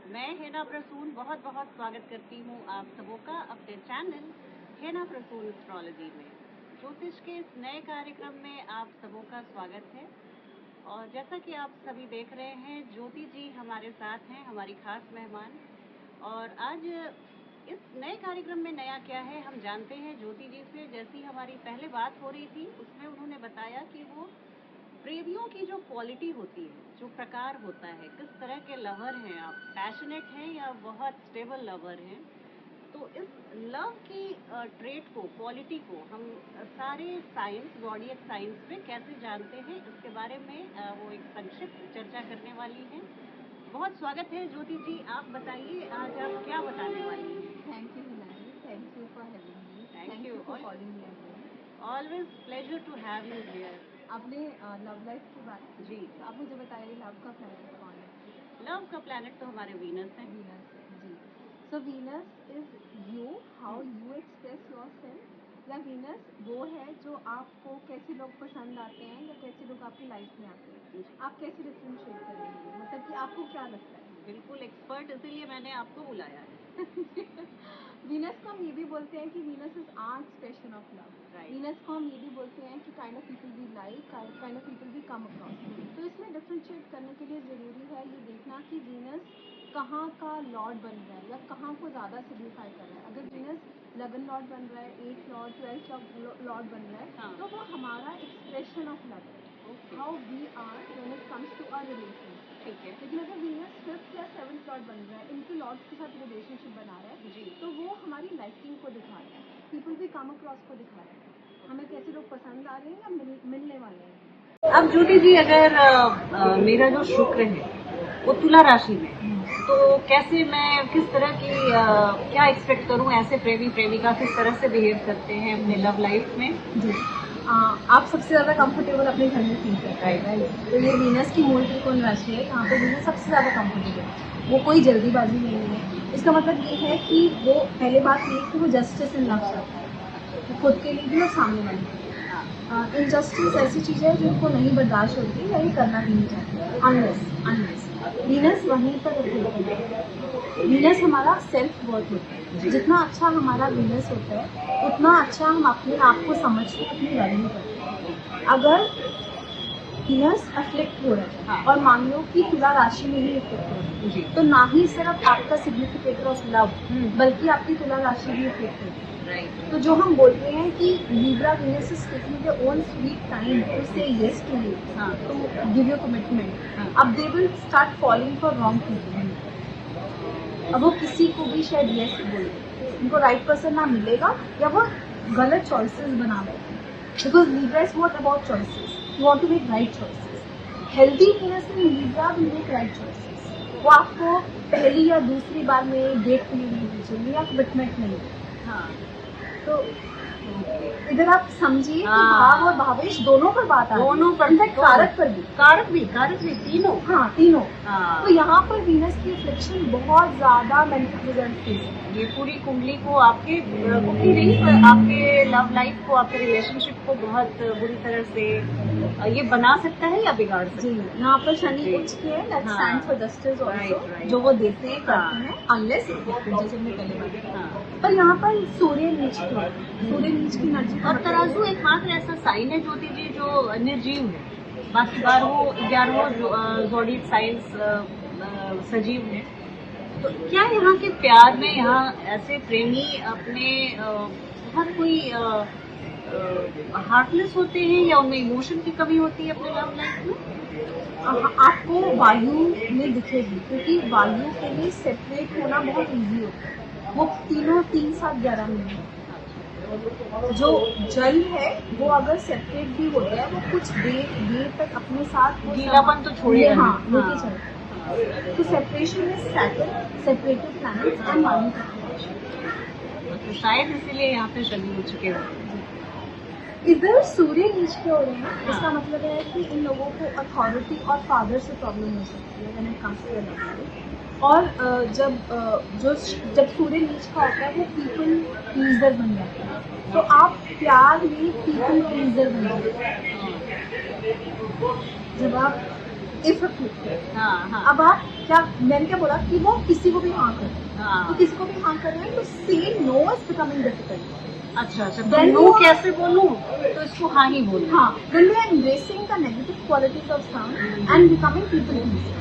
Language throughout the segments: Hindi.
मैं हेना प्रसून बहुत बहुत स्वागत करती हूँ आप सबों का अपने चैनल हेना प्रसून एस्ट्रोलॉजी में। ज्योतिष के इस नए कार्यक्रम में आप सबों का स्वागत है। और जैसा कि आप सभी देख रहे हैं, ज्योति जी हमारे साथ हैं, हमारी खास मेहमान। और आज इस नए कार्यक्रम में नया क्या है हम जानते हैं ज्योति जी से। जैसी हमारी पहले बात हो रही थी उसमें उन्होंने बताया कि वो प्रेमियों की जो क्वालिटी होती है, जो प्रकार होता है, किस तरह के लवर हैं आप, पैशनेट हैं या बहुत स्टेबल लवर हैं। तो इस लव की ट्रेट को, क्वालिटी को हम सारे साइंस, ज़ोडिएक साइंस में कैसे जानते हैं, इसके बारे में वो एक संक्षिप्त चर्चा करने वाली हैं। बहुत स्वागत है ज्योति जी, आप बताइए आज आप क्या बताने वाली हैं। Thank you, Hilary. Thank you for having me. Thank you. for calling me again. Always pleasure to have you here. आपने लव लाइफ की बात की जी। तो आप मुझे बताइए लव का प्लैनेट कौन है? लव का प्लैनेट तो हमारे वीनस है। Venus ji. So Venus is you, how you express your self, या वीनस वो है जो आपको कैसे लोग पसंद आते हैं या कैसे लोग आपकी लाइफ में आते हैं, आप कैसे डिफ्रेंशिएट करेंगे, मतलब कि आपको क्या लगता है? बिल्कुल एक्सपर्ट, इसीलिए मैंने आपको बुलाया है। वीनस को हम ये भी बोलते हैं कि Venus is our expression of love. Venus को हम ये भी बोलते हैं कि kind of people we like, kind of people we come across. तो इसमें डिफ्रेंशिएट करने के लिए ज़रूरी है ये देखना कि वीनस कहाँ का लॉर्ड बन रहा है या कहाँ को ज़्यादा सिग्निफाई कर रहा है। अगर वीनस 11 लॉर्ड बन रहा है, 8 लॉर्ड, 12 लॉर्ड बन रहा है, हाँ। तो वो हमारा एक्सप्रेशन ऑफ लव है, how we are when it comes to our relation. ठीक है। लेकिन अगर वीनस 5th या 7th लॉर्ड बन रहा है, इनके लॉर्ड्स के साथ रिलेशनशिप बना रहा है जी। तो वो हमारी लाइकिंग को दिखा रहा है, पीपल भी कम अक्रॉस को दिखा रहा है, हमें कैसे लोग पसंद आ रहे हैं या मिलने वाले हैं। अब ज्योति जी, अगर मेरा जो शुक्र है वो तुला राशि में, तो कैसे मैं किस तरह की क्या एक्सपेक्ट करूं, ऐसे प्रेमी प्रेमिका किस तरह से बिहेव करते हैं अपने लव लाइफ में। जी, आप सबसे ज़्यादा कंफर्टेबल अपने घर में फील करते हैं, राइट? तो ये वीनस की मूल त्रिकोण राशि है, यहाँ पे वीनस सबसे ज़्यादा कंफर्टेबल है, वो कोई जल्दीबाजी नहीं है। इसका मतलब ये है कि वो पहले बात ये कि वो जस्टिस इन लव करता है, खुद के लिए भी और सामने वाले के लिए। इनजस्टिस ऐसी चीज़ है जिनको नहीं बर्दाश्त होती या ये करना भी नहीं चाहती, अनलेस वीनस वहीं पर होती है। वीनस हमारा सेल्फ वर्थ होता है, जितना अच्छा हमारा वीनस होता है उतना अच्छा हम अपने आप को समझ के अपनी वैल्यू करते हैं। अगर वीनस अफ्लिक्ट हो रहा है और मान लो कि तुला राशि में ही अफ्लिक्ट हो रहा है, तो ना ही सिर्फ आपका सिग्निफिकेटर ऑफ लव बल्कि आपकी तुला राशि भी अफ्लिक्ट होती है। तो जो हम बोलते हैं कि Libra Venus is taking their own sweet time to say yes to you, to give your commitment, अब they will start falling for wrong people. अब वो किसी को भी शायद यस बोले, उनको राइट पर्सन ना मिलेगा या वो गलत चॉइसेस बना बैठे, because Libra is not about choices, you want to make right choices. Healthy Venus in Libra will make right choices, वो आपको पहली या दूसरी बार में डेट के लिए नहीं भेजेंगे या कमिटमेंट नहीं। हाँ, तो इधर आप समझिए कि भाव और भावेश दोनों पर बात आ रही है, दोनों पर, कारक भी तीनों। हाँ, तीनों। तो यहाँ पर वीनस की अफ्लिक्शन बहुत ज्यादा मैनिपुलेटेड फेस है। ये पूरी कुंडली को, आपके कुंडली नहीं पर आपके लव लाइफ को, आपके रिलेशनशिप को बहुत बुरी तरह से ये बना सकता है या बिगाड़ सकता है। जी, यहाँ पर शनि उच्च के है, that stands for justice also, जो वो देते हैं करते हैं, अनलेस जैसे हमने पहले बात की। पर यहाँ पर सूर्य नीच की एनर्जी। और तराजू एकमात्र ऐसा साइन है ज्योति जी जो निर्जीव है, बाकी 11 ज़ोडिएक साइंस सजीव है। तो क्या यहाँ के प्यार में, यहाँ ऐसे प्रेमी अपने बहुत कोई हार्टलेस होते हैं या उनमें इमोशन की कमी होती है अपने लव लाइफ में? आपको वायु में दिखेगी, क्योंकि वायु के लिए सेपरेट होना बहुत इजी होता है, वो तीनों 3, 7, 11 में। जो जल है वो अगर सेपरेट भी होता है वो कुछ देर तक अपने साथ गीलापन तो छोड़ेगा। हाँ, लेके चलता। तो separation is Saturn, separated planets and वायु का। तो शायद इसीलिए यहाँ पे शनि हो चुके हो। इधर सूर्य नीच के हो रहे हैं, इसका मतलब है कि इन लोगों को अथॉरिटी और फादर से प्रॉब्लम हो सकती है when it comes to love. और जब सूर्य नीच का होता है वो पीपल प्लीजर बन जाता है, तो आप प्यार में पीपल प्लीजर बन जाते हैं जब आप इफ हाँ। अब आप क्या मैंने क्या बोला कि वो किसी को भी हाँ कर रहे हैं, हाँ। तो किसी को भी हाँ कर रहे हैं तो saying no is becoming difficult. अच्छा अच्छा, तो Then नो वो- कैसे बोलूं, तो इसको हाँ ही बोलूं। हाँ, when we are embracing the negative qualities of some and becoming people pleaser.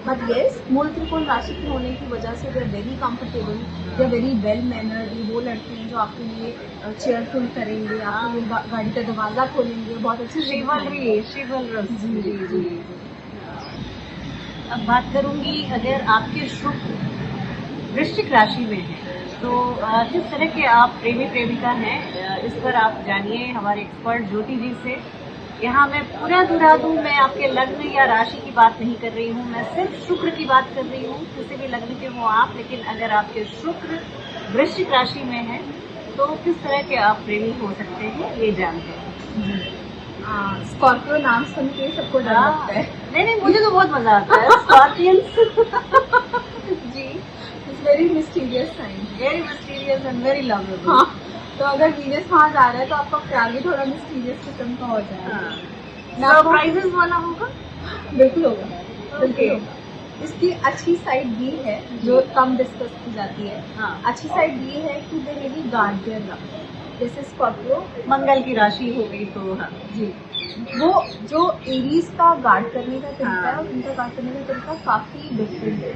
But yes, मूल त्रिकोण राशि के होने की वजह से they are very comfortable, they are very well mannered। ये वो लड़के हैं जो आपके लिए चेयर पुल करेंगे, आपके लिए गाड़ी का दरवाजा खोलेंगे, बहुत अच्छे से दिखाएंगे। शिवलरस। जी, जी जी। जी। अब बात करूंगी, अगर आपके शुक्र वृश्चिक राशि में है तो किस तरह के आप प्रेमी प्रेमिका हैं, इस पर आप जानिए हमारे एक्सपर्ट ज्योति जी से। यहाँ मैं पूरा दुरा दूं, मैं आपके लग्न या राशि की बात नहीं कर रही हूँ, मैं सिर्फ शुक्र की बात कर रही हूँ। किसी भी लग्न के हो आप, लेकिन अगर आपके शुक्र वृश्चिक राशि में है तो किस तरह के आप प्रेमी हो सकते हैं, ये जानते हैं। स्कॉर्पियो नाम सुन के सबको डर लगता है। नहीं नहीं, मुझे तो बहुत मजा आता है। Scorpions ji, it's very mysterious sign. Very mysterious and very lovable. हाँ, तो अगर वीनस वहाँ जा रहा है तो आपका प्यार भी थोड़ा मिस्टीरियस किस्म का हो जाएगा। मैं आपको- सरप्राइजेस वाला होगा। बिल्कुल होगा, बिल्कुल Okay. होगा। इसकी अच्छी साइड भी है जो कम डिस्कस की जाती है। हाँ, अच्छी साइड ये है कि दे मेरी गार्ड देयर लव, जैसे स्कॉर्पियो मंगल की राशि हो गई तो हाँ जी, वो जो एरीज का गार्ड करने का तरीका है हाँ। और उनका गार्ड करने का तरीका काफी डिफरेंट है।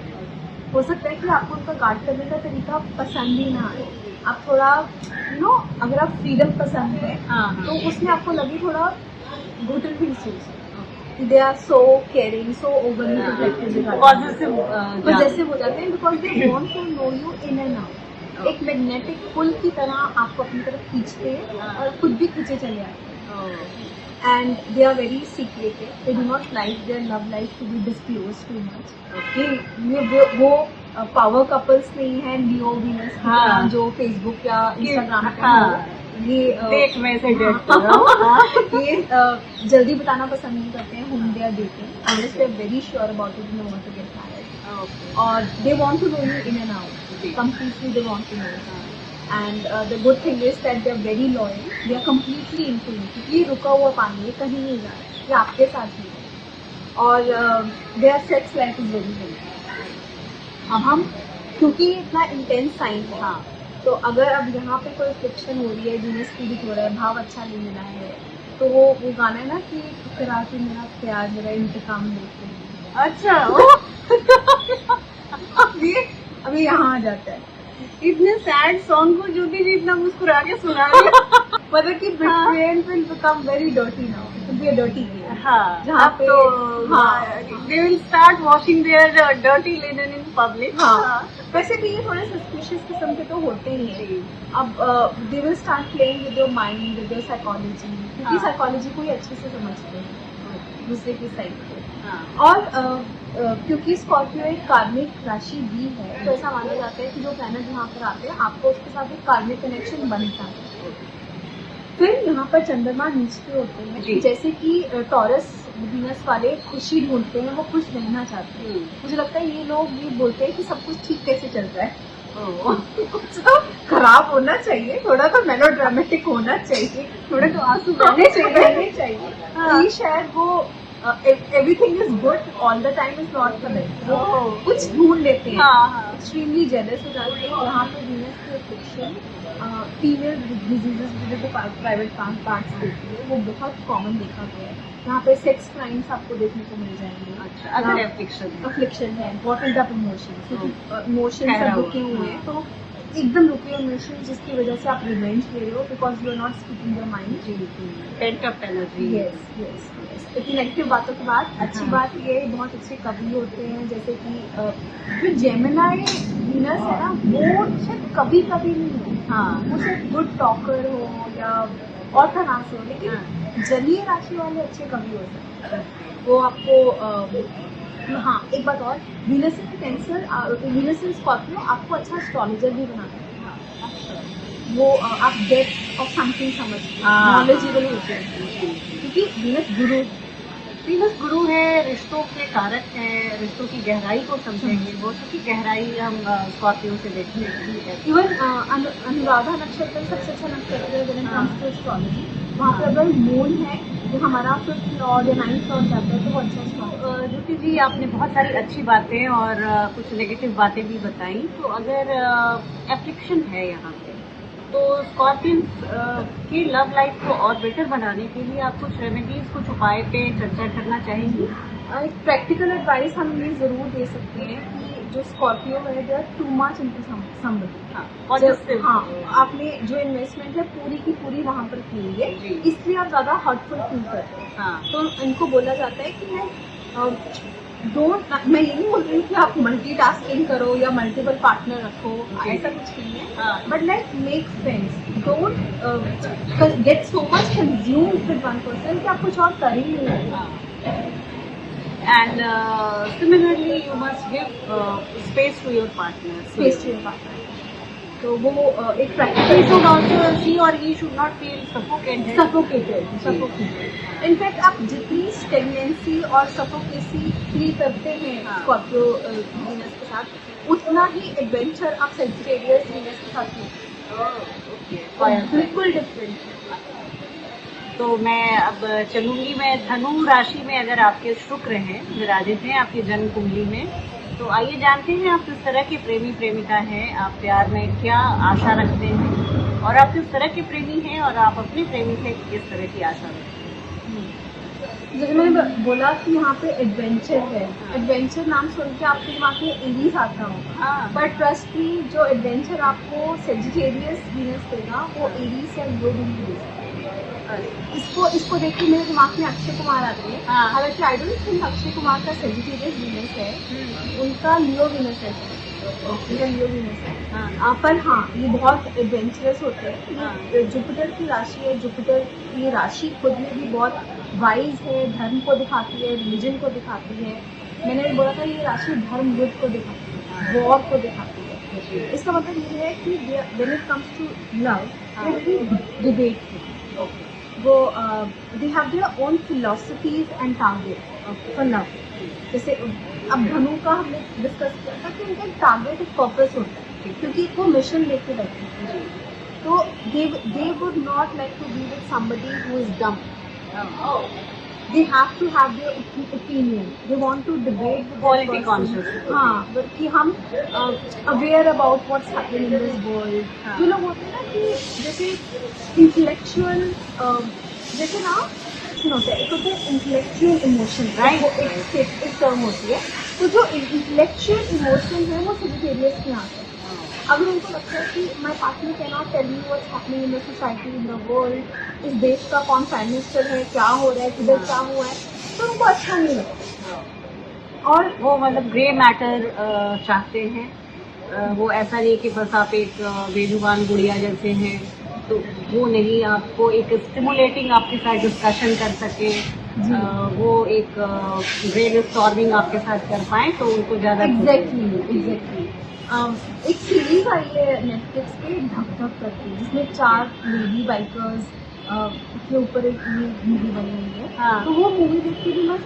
हो सकता है कि आपको उनका गार्ड करने का तरीका पसंद ही ना आए, आप थोड़ा अगर आप फ्रीडम पसंद है हाँ तो उसमें आपको लगे थोड़ा घुटन भी महसूस they are so caring, so overly protective, positive हो जाते हैं because they want to know you in and out. एक मैग्नेटिक पुल की तरह आपको अपनी तरफ खींचते हैं और खुद भी खींचे चले आते हैं। And they are very secretive, they do not like their love life to be disclose too much. वो पावर कपल्स नहीं है लियो वीनस की हाँ। तरह जो फेसबुक या इंस्टाग्राम पे हाँ। हो। ये देख मैं से डेट कर रहा हूँ। ये जल्दी बताना पसंद नहीं करते हैं whom they are dating unless they are very sure about it and they want to get married, और they want to know you in and out, ji. completely they want to know you. And the good thing is that they are very loyal, they are completely into you, क्योंकि ये रुका हुआ पानी है, कहीं नहीं जा रहा है, ये आपके साथ ही है। और their sex life is very very। अब हम क्योंकि इतना इंटेंस साइन है, हाँ, तो अगर अब यहाँ पे कोई फ्रिक्शन हो रही है, वीनस पीड़ित हो रहा है, भाव अच्छा नहीं मिला है, तो वो गाना है ना कि ठुकरा के मेरा प्यार मेरा इंतकाम लेते हैं। अच्छा अभी यहाँ आ जाता है, इतने सैड सॉन्ग को ज्योति जी इतना मुस्कुरा के सुना रही है। मतलब कि betrayal will become very dirty now, to be a dirty game. हाँ, जहाँ अब पे- तो हाँ। They will start washing their dirty linen in public. हाँ, वैसे भी ये थोड़े सस्पिशियस किस्म के तो होते ही हैं। अब they will start playing with your mind, with your psychology, क्योंकि हाँ। साइकोलॉजी को ही अच्छे से समझते हैं दूसरे की साइड पे। हाँ, और क्योंकि स्कॉर्पियो एक कार्मिक राशि भी है, तो ऐसा माना जाता है कि जो प्लैनेट यहाँ पर आते हैं आपको उसके साथ एक कार्मिक कनेक्शन बनता है। फिर यहाँ पर चंद्रमा नीच के होते जी। हैं, जैसे कि टॉरस वीनस वाले खुशी ढूंढते हैं, वो खुश रहना चाहते हैं। मुझे लगता है ये लोग ये बोलते हैं कि सब कुछ ठीक कैसे चल रहा है, कुछ तो खराब होना चाहिए, थोड़ा तो मेलोड्रामेटिक होना चाहिए, थोड़े तो आंसू बहने चाहिए। तो ये शायद वो everything is good all the time is not correct, वो कुछ ढूंढ लेते हैं, हाँ, हाँ। एक्सट्रीमली जेलस हो जाते हैं। यहाँ पे वीनस की अफेक्शन फीमेल डिजीजेस जो प्राइवेट पार्ट्स देती है वो बहुत कॉमन देखा गया है। यहाँ पे सेक्स क्राइम्स आपको देखने को मिल जाएंगे। अच्छा, अगर अफ्लिक्शन है, व्हाट इज द इमोशन, क्योंकि इमोशन सब रुके हुए हैं, तो एकदम रुके इमोशन जिसकी वजह से आप रिवेंज ले रहे हो because you are not speaking your mind. Pent up energy. Yes yes yes. इतनी नेगेटिव बातों के बाद अच्छी बात ये है, बहुत अच्छे कवि होते हैं, जैसे कि जो जेमिनाई वीनस है ना, वो शायद कभी नहीं हो, हाँ, वो सिर्फ गुड टॉकर हो या और तरह से हो, लेकिन जलीय राशि वाले अच्छे कवि हो सकते हैं। वो आपको हाँ, एक बात और, वीनस इन कैंसर, वीनस इन स्कॉर्पियो आपको अच्छा एस्ट्रोलॉजर भी बनाते हैं। वो आप डेप्थ ऑफ समथिंग समझते हैं, हाँ। नॉलेजेबल होते हैं, क्योंकि वीनस गुरु है, रिश्तों के कारक है, रिश्तों की गहराई को समझेंगे, वो की गहराई हम स्कॉर्पियो से देखते हैं। इवन अनुराधा नक्षत्र सबसे अच्छा नक्षत्र है when it comes to astrology. वहाँ पे अगर मून है जो हमारा 5th लॉर्ड या 9th लॉर्ड जाता है तो वो अच्छा स्टार्ट। ज्योति जी, आपने बहुत सारी अच्छी बातें और कुछ नेगेटिव बातें भी बताई। तो अगर एफ्लिक्शन है यहाँ पे, तो स्कॉर्पियंस की लव लाइफ को और बेटर बनाने के लिए आप कुछ रेमेडीज, कुछ उपाय पे चर्चा करना चाहेंगी? एक प्रैक्टिकल एडवाइस हम ये ज़रूर दे सकते हैं कि जो स्कॉर्पियो है they are too much into somebody. हाँ, आपने जो इन्वेस्टमेंट है पूरी की पूरी वहाँ पर की हुई है, इसलिए आप ज़्यादा हर्टफुल फील करते हैं। हाँ। तो इनको बोला जाता है कि मैं ये नहीं बोल रही हूँ कि आप मल्टीटास्किंग करो या मल्टीपल पार्टनर रखो, ऐसा कुछ नहीं है। But like make friends, don't get so much consumed with one person कि आप कुछ और कर ही नहीं रहे। And similarly, you must give space to your partner. तो वो एक He practical should also, she or he should not feel suffocated. In fact आप जितनी स्टेगनेंसी और सफोकेसी फील करते हैं स्कॉर्पियो वीनस के साथ, उतना ही एडवेंचर आप सेजिटेरियस वीनस के साथ फील बिल्कुल डिफरेंट। तो मैं अब चलूंगी, मैं धनु राशि में अगर आपके शुक्र हैं, विराजित हैं आपकी जन्म कुंडली में, तो आइए जानते हैं आप किस तरह के प्रेमी प्रेमिका हैं, आप प्यार में क्या आशा रखते हैं और आप किस तरह के प्रेमी हैं और आप अपने प्रेमी से किस तरह की आशा रखते हैं। जैसे मैंने बोला कि यहाँ पे एडवेंचर है, एडवेंचर नाम सुन के आपके दिमाग में एरीज आता होगा, बट ट्रस्ट मी जो एडवेंचर आपको सेजिटेरियस वीनस देगा वो एरीज या लियो भी नहीं देगा। इसको देख के मेरे दिमाग में अक्षय कुमार आते हैं। हालांकि I don't think Akshay Kumar का सेजिटेरियस वीनस है, उनका लियो वीनस है, उनका लियो वीनस है। पर हाँ, ये बहुत एडवेंचरस होते हैं। जुपिटर की राशि है, जुपिटर की राशि खुद में भी बहुत वाइज है, धर्म को दिखाती है, रिलीजन को दिखाती है। मैंने बोला था ये राशि धर्म युद्ध को दिखाती है, वॉर को दिखाती है। इसका मतलब ये है कि when it comes to love, debate वो they have their own philosophies and target for love. जैसे अब धनु का हमने डिस्कस किया था कि उनका टारगेट एक पर्पस होता है, क्योंकि वो मिशन लेके बैठे हैं। तो they would not like to be with somebody who is dumb. They have to have their opinion. They want to debate with quality conscious. हाँ, कि हम aware about what's happening in this world. जो लोग होते हैं ना कि जैसे intellectual, जैसे ना होता है, एक होता है intellectual emotion, right? एक term होती है। तो जो intellectual emotion है वो Sagittarius में आता है। अगर उनको लगता है कि my partner can not tell me what's happening in the society, in the world, इस देश का कौन प्राइम मिनिस्टर है, क्या हो रहा है, किधर क्या हुआ है, तो उनको अच्छा नहीं लगता। और वो मतलब ग्रे मैटर चाहते हैं। वो ऐसा नहीं कि बस आप एक बेजुबान गुड़िया जैसे हैं, तो वो नहीं, आपको एक स्टिमुलेटिंग आपके साथ डिस्कशन कर सके, वो एक ब्रेन स्टॉर्मिंग आपके साथ कर पाए, तो उनको ज़्यादा एग्जैक्टली एक सीरीज आई है नेटफ्लिक्स पे धक धक करके, जिसमें 4 लेडी बाइकर्स के ऊपर एक मूवी बनी हुई है। तो वो मूवी देख के भी मैं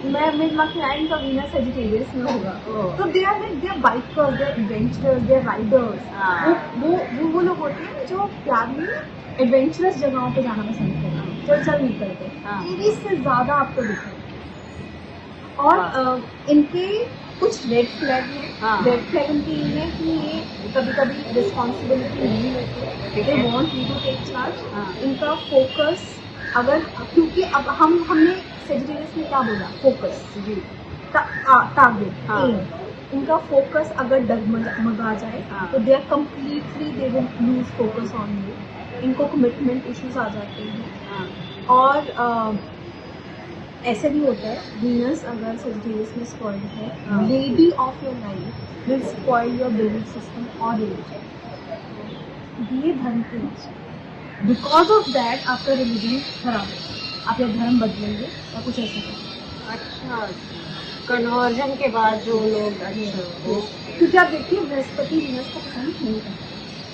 दिमाग में आया इनका वीनस सेजिटेरियस में होगा। तो they are bikers, they are adventurers, they are riders. वो लोग होते हैं जो प्यार में एडवेंचरस जगहों पे जाना पसंद करते हैं, चल नहीं करते, इससे ज्यादा आपको दिखेगा। और इनके कुछ रेड फ्लैग है। रेड फ्लैग इनकी ये है कि ये कभी कभी रिस्पॉन्सिबिलिटी नहीं लेते, they want you to take charge. इनका फोकस अगर, क्योंकि अब हमने सेजिटेरियस में क्या बोला, फोकस, टारगेट, एम। इनका फोकस अगर डगमगा जाए तो they are completely, they will lose focus on you. इनको कमिटमेंट इश्यूज आ जाते हैं। और ऐसे भी होता है, वीनस अगर सेजिटेरियस में स्पॉइल्ड है, lady of your life will spoil your belief system और रिलीजन। ये धर्म की राशि, बिकॉज ऑफ दैट आपका रिलीजन खराब है, आप या धर्म बदलेंगे या कुछ ऐसा करेंगे। अच्छा, कन्वर्जन के बाद जो लोग, क्योंकि आप देखिए बृहस्पति वीनस को पसंद नहीं करते,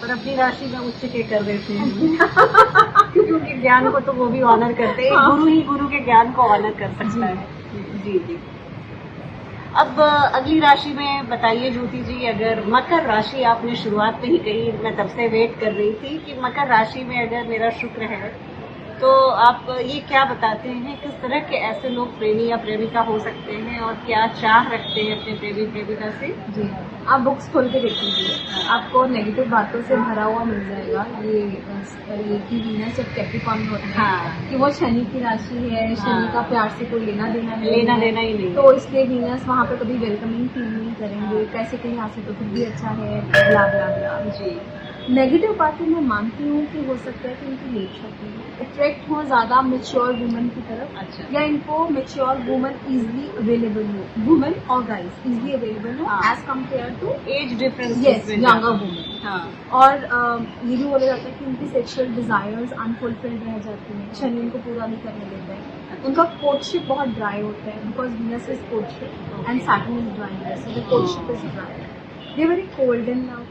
पर अपनी राशि में उच्च के कर देते हैं क्योंकि उनके ज्ञान को तो वो भी ऑनर करते हैं। गुरु ही गुरु के ज्ञान को ऑनर कर सकता है। जी जी। अब अगली राशि में बताइए ज्योति जी, अगर मकर राशि आपने शुरुआत में ही कही, मैं तब से वेट कर रही थी कि मकर राशि में अगर मेरा शुक्र है तो आप ये क्या बताते हैं किस तरह के ऐसे लोग प्रेमी या प्रेमिका हो सकते हैं और क्या चाह रखते हैं अपने प्रेमी प्रेमिका से? जी, आप बुक्स खोल के देख लीजिए, आपको नेगेटिव बातों से भरा हुआ मिल जाएगा। ये कि वीनस जब कैप्रिकॉर्न में होता है हाँ, कि वो शनि की राशि है, शनि का हाँ। प्यार से कोई लेना देना नहीं लेना है। देना ही नहीं। तो इसलिए वीनस वहाँ पे कभी वेलकमिंग फील नहीं करेंगे, पैसे के लिहाज से तो फिर भी अच्छा है, ब्ला ब्ला ब्ला। जी, नेगेटिव बातें मैं मानती हूँ कि हो सकता है कि इनकी लेट शक्ति अट्रैक्ट हो ज़्यादा मेच्योर वुमन की तरफ, अच्छा। या इनको मेच्योर वुमन इजीली अवेलेबल हो, वुमन और गाइस इजीली अवेलेबल हो हाँ। As compare to age difference yes younger woman. हाँ, और ये भी बोला जाता है कि उनकी सेक्सुअल डिजायर्स अनफुलफिल्ड रह जाती हैं, शनि उनको पूरा नहीं करने देता है। उनका कोर्टशिप बहुत ड्राई होता है because Venus is courtship and Saturn is dry, so the courtship is dry. They very cold in love,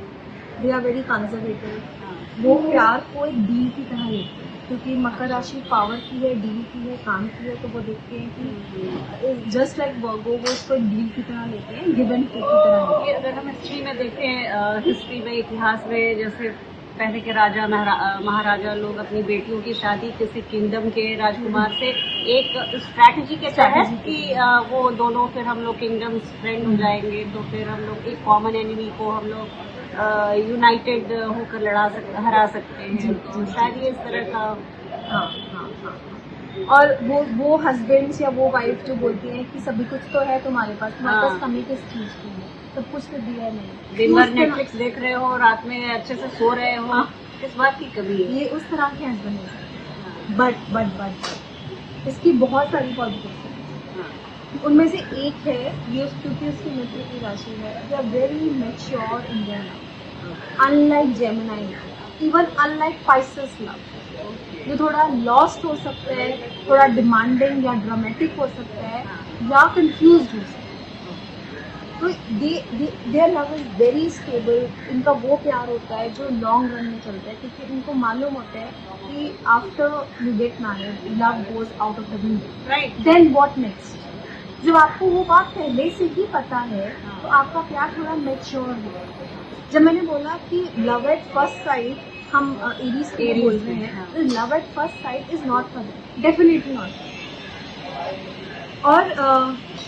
they are very conservative. हाँ, वो प्यार को एक डील की तरह लेते हैं, क्योंकि मकर राशि पावर की है, डील की है, काम की है, तो वो देखते हैं कि जस्ट लाइक वर्गो वो उसको एक डील की तरह लेते हैं, गिव एंड टेक की तरह लेते ये अगर हम हिस्ट्री में देखें, हिस्ट्री में इतिहास में जैसे पहले के राजा महाराजा लोग अपनी बेटियों की शादी किसी किंगडम के राजकुमार से एक स्ट्रैटेजी के तहत कि वो दोनों फिर हम लोग किंगडम्स फ्रेंड हो जाएंगे, तो फिर हम लोग एक कॉमन एनिमी को हम लोग यूनाइटेड होकर हरा सकते हैं। तो शायद ये इस तरह का हैं। हाँ हाँ हाँ। और वो हस्बैंड्स या वो वाइफ जो बोलती हैं कि सभी कुछ तो है तुम्हारे पास हाँ। कमी किस चीज की है, सब कुछ तो दिया नहीं। दिन भर उस तरह- नेटफ्लिक्स देख रहे हो, रात में अच्छे से सो रहे हो, हाँ। किस बात की कमी है? ये उस तरह के हस्बैंड हो सकते हैं। बट इसकी बहुत सारी पॉजिटिव हाँ, उनमें से एक है ये क्योंकि उसकी मित्र की राशि है, they are very mature in their love, unlike Gemini, even unlike Pisces love. ये थोड़ा लॉस्ट हो सकता है, थोड़ा डिमांडिंग या ड्रामेटिक हो सकता है, या कंफ्यूज हो सकता है। तो their love is very stable. इनका वो प्यार होता है जो लॉन्ग रन में चलता है, क्योंकि इनको मालूम होता है कि after you get married love goes out of the window, right. Then what next. जब आपको वो बात पहले से ही पता है तो आपका प्यार थोड़ा मेच्योर है। जब मैंने बोला कि लव एट फर्स्ट साइट हम एरीज के लिए बोल रहे हैं, तो love at first sight is not for them, definitely not. और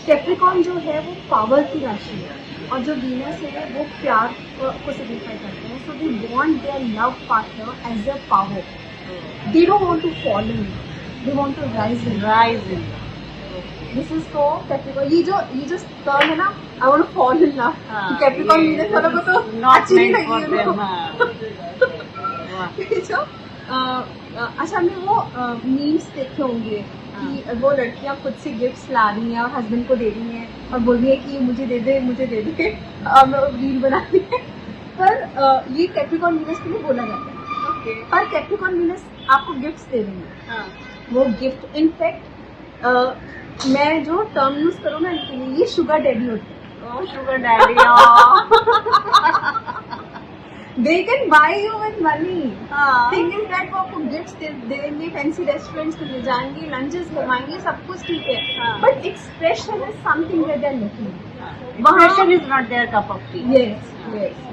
कैप्रिकॉर्न जो है वो पावर की राशि है, और जो वीनस है वो प्यार को सिग्निफाई करते हैं। So they want their love partner as a power, they don't want to fall in, they want to rise in. This is for Capricorn. ये जो टर्म है ना, I want to fall in love, Capricorn Venus वालों को तो अच्छी नहीं लगी उनको। जो अच्छा, हमने वो मीम्स देखे होंगे कि वो लड़कियां खुद से गिफ्ट्स ला रही हैं और हस्बैंड को दे रही हैं और बोल रही है कि मुझे दे दे मैं रील बना रही है। पर ये कैप्रिकॉर्न वीनस के लिए बोला जाता है। पर कैप्रिकॉर्न वीनस आपको गिफ्ट्स दे रही है, वो गिफ्ट इनफैक्ट मैं जो टर्म यूज करूँ ना इनके लिए, ये शुगर डैडी होते हैं। Sugar daddy. They can buy you with money. हाँ। थिंग इज दैट वो आपको गिफ्ट्स देंगे, फैंसी रेस्टोरेंट्स में ले जाएंगे, लंचेस करवाएंगे, सब कुछ ठीक है, हाँ। But expression is something that they are looking. Expression is not their cup of tea. Yes.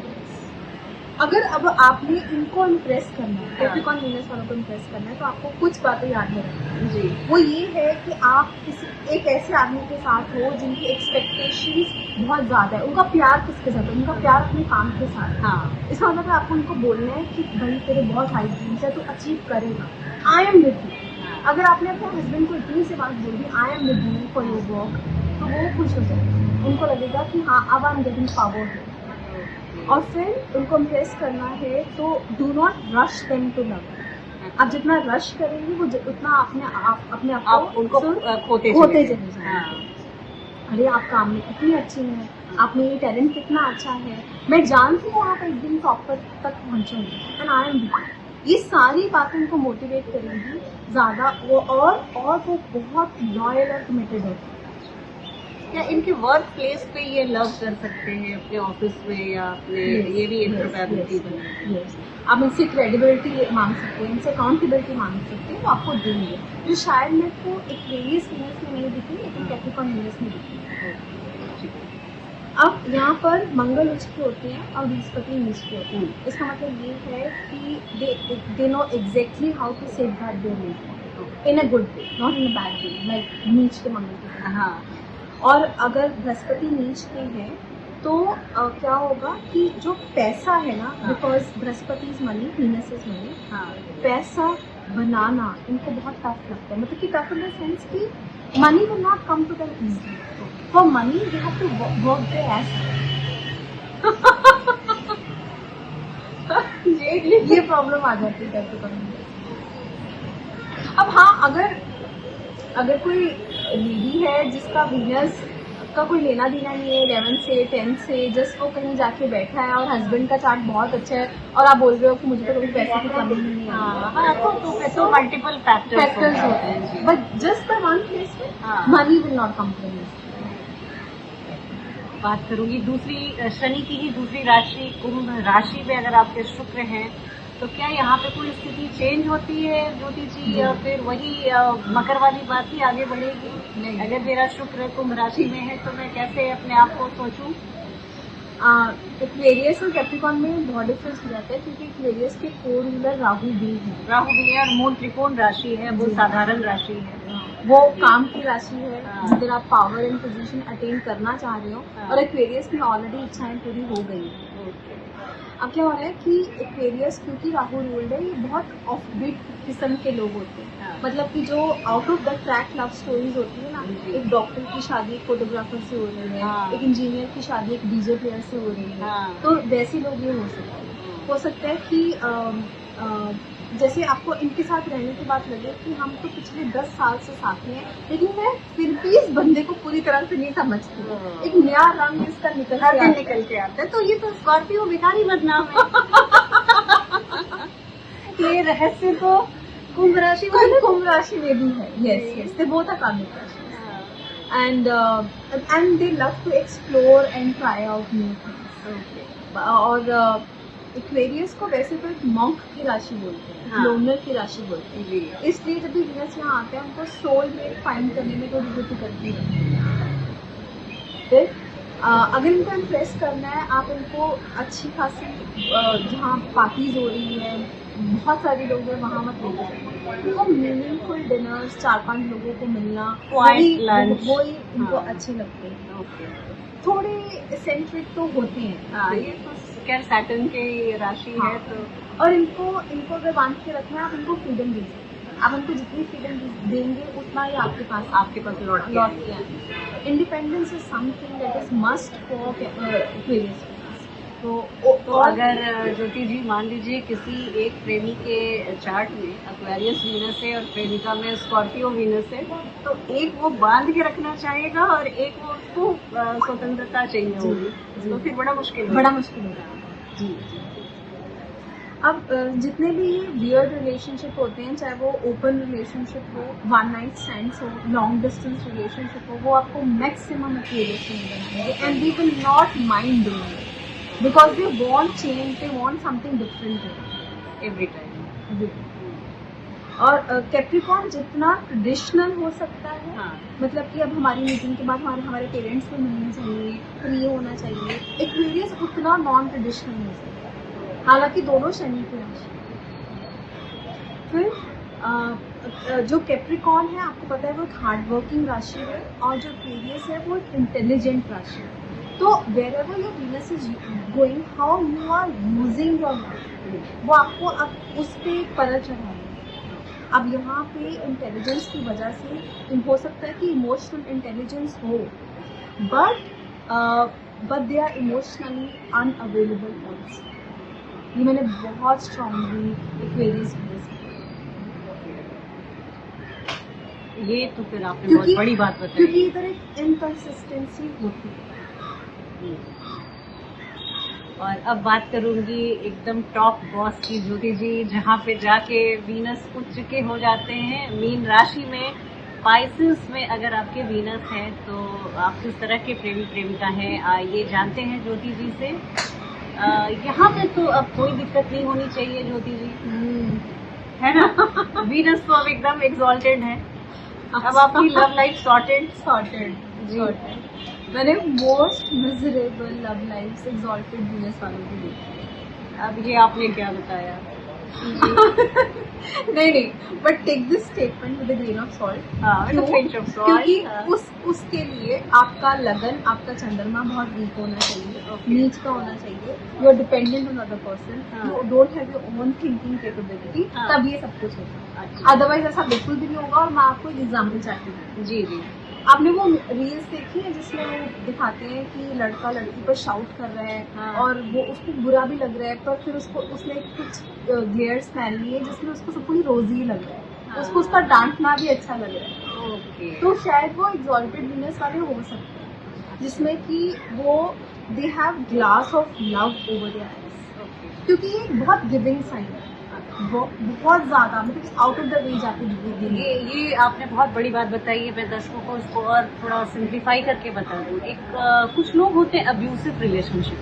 अगर अब आपने इनको इम्प्रेस करना है, कैप्रिकॉर्न वीनस वालों को इम्प्रेस करना है, तो आपको कुछ बातें याद में रखनी है। जी। वो ये है कि आप किसी एक ऐसे आदमी के साथ हो जिनकी एक्सपेक्टेशंस बहुत ज्यादा है। उनका प्यार किसके साथ है? उनका प्यार अपने काम के साथ है। हाँ। इसका मतलब है आपको उनको बोलना है कि भाई तेरे बहुत हाई ड्रीम्स है, तू अचीव करेगा, आई एम विद यू। अगर आपने अपने हस्बैंड को इतनी सी बात बोल दी, I am with you for your work, तो वो खुश हो जाएगा। उनको लगेगा कि हाँ अब आई एम गेटिंग पावर। और फिर उनको इम्प्रेस करना है तो do not rush them to love. आप जितना रश करेंगे वो उतना अपने आप आप उनको खोते चले जाएंगे। हाँ। अरे आप काम में कितनी अच्छी हैं, आप में ये टैलेंट कितना अच्छा है, मैं जानती हूँ आप एक दिन टॉप तक पहुँचेंगे, एंड आई एम। ये सारी बातें उनको मोटिवेट करेंगी ज़्यादा, वो और वो बहुत लॉयल और कमिटेड है। या इनके वर्क प्लेस पे ये लव कर सकते हैं, अपने ऑफिस में या अपने ये भी एक प्रोबेबिलिटी बनी। आप इनसे क्रेडिबिलिटी मांग सकते हैं, इनसे अकाउंटेबिलिटी मांग सकते हैं, वो आपको देंगे, जो शायद मेरे को एक वेरियस वीनस में नहीं दिखी, लेकिन कैप्रिकॉर्न वीनस में दिखी। अब यहाँ पर मंगल उच्च के होते हैं और बृहस्पति नीच के होते हैं। इसका मतलब ये है कि they know exactly how to safeguard their relation. In a good way, not in a bad way, like नीच के मंगल की तरह। हाँ और अगर बृहस्पति नीच के हैं तो क्या होगा कि जो पैसा है ना, हाँ। Because Brihaspati is money, Venus is money, हाँ पैसा बनाना इनको बहुत टफ लगता है। मतलब कि टफ इन द सेंस कि money will not come to them easily. For money they have to work their ass. ये प्रॉब्लम आ जाती है कैप्रिकॉर्न में। अब हाँ, अगर कोई लेडी है जिसका वीनस का कोई लेना देना नहीं है 11 से 10 से, जस्ट वो कहीं जाके बैठा है और हस्बैंड का चार्ट बहुत अच्छा है और आप बोल रहे हो कि मुझे तो कभी पैसे की कमी नहीं है, हाँ, तो मल्टीपल फैक्टर्स होते हैं, but just the one place हाँ। Money will not come to this. बात करूंगी दूसरी शनि की ही दूसरी राशि कुंभ राशि में अगर आपके शुक्र हैं तो क्या यहाँ पे कोई स्थिति चेंज होती है ज्योति जी, या फिर वही मकर वाली बात ही आगे बढ़ेगी? नहीं। अगर मेरा शुक्र कुंभ राशि में है तो मैं कैसे अपने आप को सोचूं? एक्वेरियस और कैप्रिकॉर्न में बहुत डिफरेंस हो जाता है, क्योंकि एक्वेरियस के कोर रूलर राहु भी है। राहु भी है और मूल त्रिकोण राशि है, वो साधारण राशि है, वो काम की राशि है हाँ। जिधर आप पावर एंड पोजीशन अटेन करना चाह रहे हो, हाँ। और एक्वेरियस में ऑलरेडी इच्छाएं पूरी हो गई है। अब क्या हो रहा है कि एक्वेरियस क्योंकि राहु रूल्ड है, ये बहुत ऑफबीट किस्म के लोग होते हैं। हाँ। मतलब कि जो out of the track love stories होती है ना, जी। एक डॉक्टर की शादी एक फोटोग्राफर से हो रही है, हाँ। एक इंजीनियर की शादी एक डीजे प्लेयर से हो रही है, हाँ। तो वैसे लोग ये हो सकता है कि जैसे आपको इनके साथ रहने के बाद लगे कि हम तो पिछले 10 साल से साथ में हैं, लेकिन मैं फिर भी इस बंदे को पूरी तरह से नहीं समझती। एक नया रंग इसका निकल के आता है। तो ये तो स्कॉर्पियो भिखारी बदनाम है। ये रहस्य तो कुंभ राशि में भी है। Yes, they both are karmic राशि, and they love to explore and try out new things. और एक्वेरियस को वैसे तो एक मॉन्क की राशि बोलते हैं, हाँ। लोनर की राशि बोलते हैं, जी। इसलिए जब भी वीनस यहाँ आते हैं उनको सोलमेट फाइंड करने में थोड़ी डिफिकल्टी है। फिर अगर इनको इम्प्रेस करना है, आप इनको अच्छी खासी जहाँ पार्टीज हो रही है, बहुत सारे लोग हैं, वहाँ मत लेके जाओ। इनको मीनिंगफुल डिनर्स, 4-5 लोगों को मिलना, Quiet lunch। वही इनको हाँ। अच्छे लगते हैं। ओके। थोड़े एसेंट्रिक तो होते हैं। हाँ, ये तो खैर सैटर्न की राशि हाँ। है तो। और इनको अगर बांध के रखना है, आप इनको फ्रीडम दीजिए। आप उनको जितनी फ्रीडम देंगे उतना ही आपके पास लौट के आएंगे। Independence is something that is must for Aquarius. तो अगर ज्योति जी मान लीजिए किसी एक प्रेमी के चार्ट में एक्वेरियस वीनस है और प्रेमिका में स्कॉर्पियो वीनस है, तो एक वो बांध के रखना चाहेगा और एक वो उसको स्वतंत्रता चाहिए होगी, तो फिर बड़ा मुश्किल होगा। जी। अब जितने भी वियर्ड रिलेशनशिप होते हैं, चाहे वो ओपन रिलेशनशिप हो, वन नाइट स्टैंड्स हो, लॉन्ग डिस्टेंस रिलेशनशिप हो, वो आपको मैक्सिमम एक्वेरियस में बनाएंगे, and they will not mind doing it because they want change, they want something different every time. और कैप्रिकॉर्न जितना ट्रेडिशनल हो सकता है, हाँ। मतलब कि अब हमारी मीटिंग के बाद हमारे पेरेंट्स को मिलना चाहिए, फिर ये होना चाहिए, एक्वेरियस उतना नॉन ट्रेडिशनल हो सकता है, हालांकि दोनों शनि की राशि। फिर जो कैप्रिकॉर्न है, आपको पता है वो एक हार्ड वर्किंग राशि है, और जो एक्वेरियस है वो एक इंटेलिजेंट राशि है। तो wherever your Venus is going, how you are using your life, वो आपको अब उस पर परल चढ़ाएंगे। अब यहाँ पे इंटेलिजेंस की वजह से हो सकता है कि इमोशनल इंटेलिजेंस हो, but they are emotionally unavailable also. ये मैंने बहुत स्ट्रांगली एक्वेरियस ये तो फिर आपने बहुत बड़ी बात बताई, क्योंकि इधर एक इनकंसिस्टेंसी होती है। और अब बात करूंगी एकदम टॉप बॉस की, ज्योति जी, जहाँ पे जाके वीनस उच्च के हो जाते हैं मीन राशि में। स्पाइसेस में अगर आपके वीनस हैं तो आप किस तरह के प्रेमी प्रेमिका हैं, ये जानते हैं ज्योति जी से। यहाँ पे तो अब कोई दिक्कत नहीं होनी चाहिए ज्योति जी, है ना? वीनस तो अब एकदम एक्सॉल्टेड है, अब आपकी लव लाइफ सॉर्टेड जी। मैंने most miserable love life exalted Venus वालों की देखी। अब ये आपने क्या बताया? नहीं, but take this statement with a grain of salt. क्योंकि उसके लिए आपका लगन, आपका चंद्रमा बहुत वीक होना चाहिए, नीच का होना चाहिए। You are dependent on other person, you don't have your own thinking capability, तब ये सब कुछ होगा। अदरवाइज ऐसा बिल्कुल भी नहीं होगा। और मैं आपको एक एग्जाम्पल चाहती हूँ। जी जी। आपने वो रील्स देखी है जिसमें वो दिखाते हैं कि लड़का लड़की पर शाउट कर रहा है और वो उसको बुरा भी लग रहा है, पर फिर उसने कुछ ग्लेयर्स पहन लिए जिसमें उसको सब कुछ रोजी लग रहा है, उसको उसका डांटना भी अच्छा लग रहा है। तो शायद वो एग्जॉल्टेड वीनस वाले हो सकते हैं जिसमें कि वो they have glass of love over their eyes, क्योंकि ये बहुत गिविंग साइन है, बहुत ज्यादा, मतलब आउट ऑफ द वे जाके ये आपने बहुत बड़ी बात बताई है। मैं दर्शकों को इसको और थोड़ा सिंप्लीफाई करके बता दूं। कुछ लोग होते हैं अब्यूसिव रिलेशनशिप,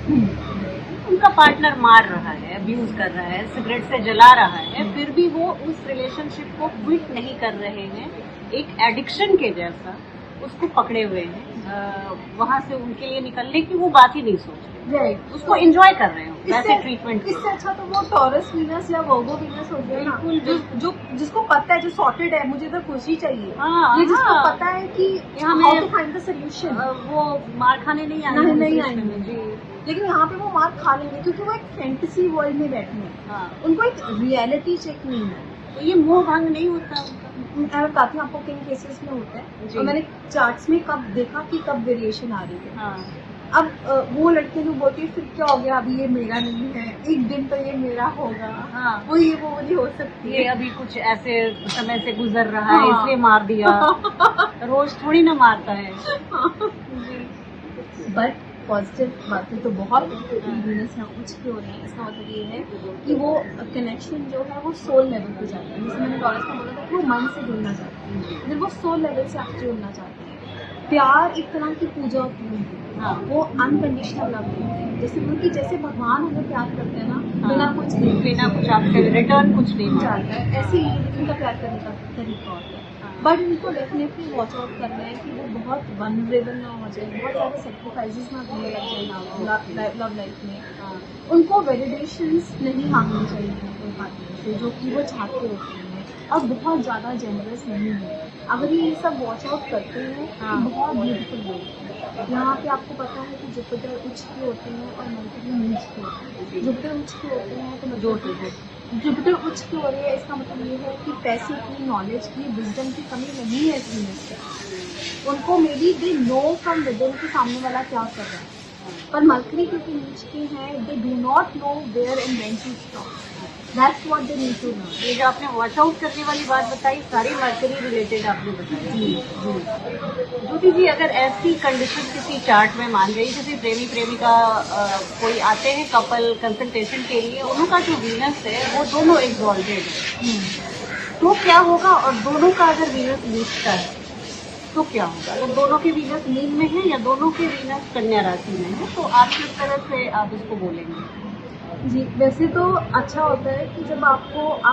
उनका पार्टनर मार रहा है, अब्यूज कर रहा है, सिगरेट से जला रहा है, फिर भी वो उस रिलेशनशिप को क्विट नहीं कर रहे हैं, एक एडिक्शन के जैसा उसको पकड़े हुए हैं। वहां से उनके लिए निकलने की वो बात ही नहीं सोच रहे, उसको एंजॉय कर रहे हो वैसे ट्रीटमेंट। इससे अच्छा तो वो टॉरस वीनस या वर्गो वीनस हो गया ना, जो जिसको पता है, जो सॉर्टेड है, मुझे तो खुशी चाहिए। ये जिसको पता है कि how to find the solution, वो मार खाने नहीं आएंगे जी। लेकिन यहाँ पे वो मार खा लेंगे क्योंकि वो एक फैंटेसी वर्ल्ड में बैठे हैं, उनको एक रियलिटी चेक नहीं है। तो ये मोह भंग नहीं होता उनका। मैं बताती हूँ आपको किन केसेस में होता है। और मैंने चार्ट्स में कब देखा कि कब वेरिएशन आ रही है। अब वो लड़के जो बोलती है फिर क्या हो गया, अभी ये मेरा नहीं है, एक दिन तो ये मेरा होगा। वो नहीं हो सकती है, अभी कुछ ऐसे समय से गुजर रहा है इसलिए मार दिया। रोज थोड़ी ना मारता है। बट पॉजिटिव बातें तो बहुत वीनस यहाँ उच्च की हो रही है। इसका मतलब ये है कि वो कनेक्शन जो है वो सोल लेवल पे जाता है। जैसे मैंने टॉरस में बोला था कि वो मन से जुड़ना चाहते हैं, फिर वो सोल लेवल से आपसे जुड़ना चाहते हैं। प्यार एक तरह की पूजा होती है, वो अनकंडीशनल लव होती है। जैसे भगवान हमें प्यार करते हैं ना, बिना कुछ आपसे रिटर्न कुछ नहीं चाहता है, ऐसे ही इनका प्यार करने का तरीका होता है। बट इनको डेफिनेटली वॉच आउट करना है कि वो बहुत वनरेबल ना हो जाए, बहुत सारे सेक्रीफाइसेस ना करने लग जाए लव लाइफ में। उनको वैलिडेशंस नहीं मांगनी चाहिए कोई पार्टनर से, जो कि वो चाहते होते हैं, और बहुत ज़्यादा जेनरस नहीं है। अगर ये सब वॉच आउट करते हैं तो बहुत ब्यूटीफुल होते हैं। यहाँ पे आपको पता है कि जुपिटर उच्च के होते हैं और मर्करी नीच के होते हैं। जुपिटर उच्च के होते हैं तो जुपिटर उच्च की हो रही है, इसका मतलब ये है कि पैसे की, नॉलेज की, विजडम की कमी नहीं है इस वीनस पे। उनको may be they know from within कि सामने वाला क्या कर रहा है। पर मर्करी क्योंकि नीच के हैं, they do not know where and when to stop. That's what they need to know. ये जो आपने वॉच आउट करने वाली बात बताई, सारी मर्करी रिलेटेड आपने बताई। ज्योति जी, अगर ऐसी कंडीशन किसी चार्ट में मान गई, जैसे प्रेमी प्रेमिका कोई आते हैं कपल कंसल्टेशन के लिए, उनका जो वीनस है वो दोनों एग्जॉल्टेड है, तो क्या होगा? और दोनों का अगर वीनस नीचता है तो क्या होगा? अगर दोनों के वीनस मीन में है या दोनों के वीनस कन्या राशि में है, तो आप किस तरह से आप इसको बोलेंगे? जी, वैसे तो अच्छा होता है कि जब आप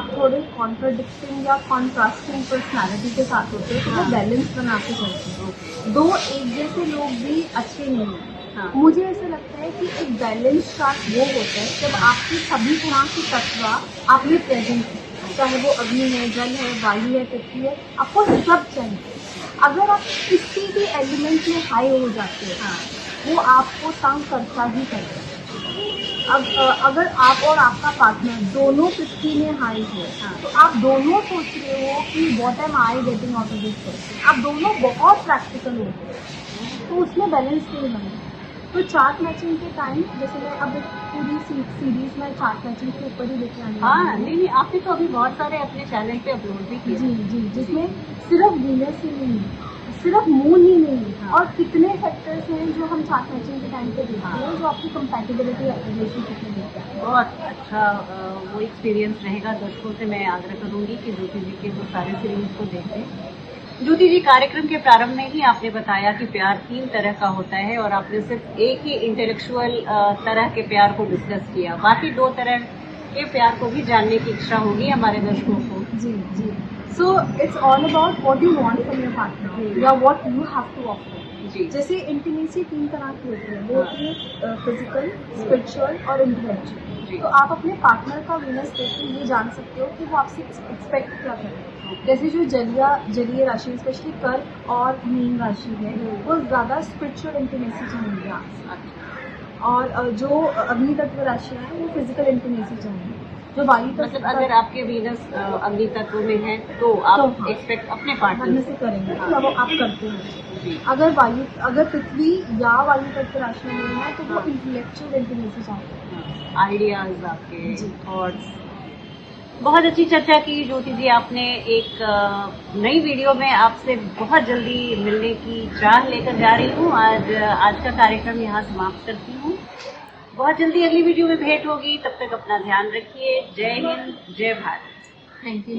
थोड़े कॉन्ट्राडिक्टिंग या कॉन्ट्रास्टिंग पर्सनालिटी के साथ होते हैं तो वो बैलेंस बना के चलते हैं। दो एक जैसे लोग भी अच्छे नहीं हैं। मुझे ऐसा लगता है कि एक बैलेंस चार्ट वो होता है जब आपकी सभी तरह की तत्व आप में प्रेजेंट है, चाहे वो अग्नि है, जल है, वायु है, पृथ्वी है, आपको सब चाहिए। अगर आप किसी भी एलिमेंट में हाई हो जाते हैं, वो आपको तंग करता ही करता है। अब अगर आप और आपका पार्टनर दोनों पृथ्वी में हाई हो, तो आप दोनों सोच रहे हो कि what am I getting out of this, आप दोनों बहुत प्रैक्टिकल हो, तो उसमें बैलेंस नहीं बने। तो चार्ट मैचिंग के टाइम, जैसे मैं अब पूरी सीरीज में चार्ट मैचिंग के ऊपर ही लेके आने नहीं, आपने तो अभी बहुत सारे अपने चैनल पे अपलोड भी किए। जी, जिसमें सिर्फ वीनस ही नहीं, सिर्फ मून ही नहीं, और कितने फैक्टर्स हैं जो हम चार्ट मैचिंग के टाइम पे देखते हैं, जो आपकी कंपैटिबिलिटी रिलेशनशिप में देखते हैं। बहुत अच्छा वो एक्सपीरियंस रहेगा। दर्शकों से मैं आग्रह करूंगी कि ज्योति जी के वो सारे सीरीज को देखें। ज्योति जी, कार्यक्रम के प्रारंभ में ही आपने बताया कि प्यार 3 तरह का होता है, और आपने सिर्फ एक ही इंटेलेक्चुअल तरह के प्यार को डिस्कस किया। बाकी 2 तरह के प्यार को भी जानने की इच्छा होगी हमारे दर्शकों को। जी। So it's all about what you want from your partner, या what you have to offer. जी। जैसे इंटीमेसी 3 तरह की होती है, वो होती है फिजिकल, स्पिरिचुअल और जी। इंटेलेक्चुअल। तो आप अपने पार्टनर का वीनस देख के ये जान सकते हो कि वो आपसे एक्सपेक्ट क्या कर रहे हैं। जैसे जो जलीय राशि स्पेशली कर्क और मीन राशि है, वो ज़्यादा स्पिरिचुअल इंटीमेसी चाहेंगे आपसे। अच्छा। और जो अग्नि तत्व राशियाँ हैं वो फिजिकल इंटीमेसी चाहेंगे। जो वायु तत्व मतलब अगर आपके वीनस अग्नि तत्व में है तो आप तो हाँ, एक्सपेक्ट अपने पार्टनर पार्टनर से करेंगे हाँ। तो वो आप करते हैं। जी। अगर पृथ्वी या वायु तत्व राशि में है तो वो हाँ। इंटेलेक्चुअल इंटीमेसी चाहते हैं। आइडियाज आपके जी। थॉट्स। बहुत अच्छी चर्चा की ज्योति जी आपने। एक नई वीडियो में आपसे बहुत जल्दी मिलने की चाह लेकर जा रही हूँ। आज का कार्यक्रम यहाँ समाप्त करती हूँ। बहुत जल्दी अगली वीडियो में भेंट होगी। तब तक अपना ध्यान रखिए। जय हिंद, जय भारत। Thank you.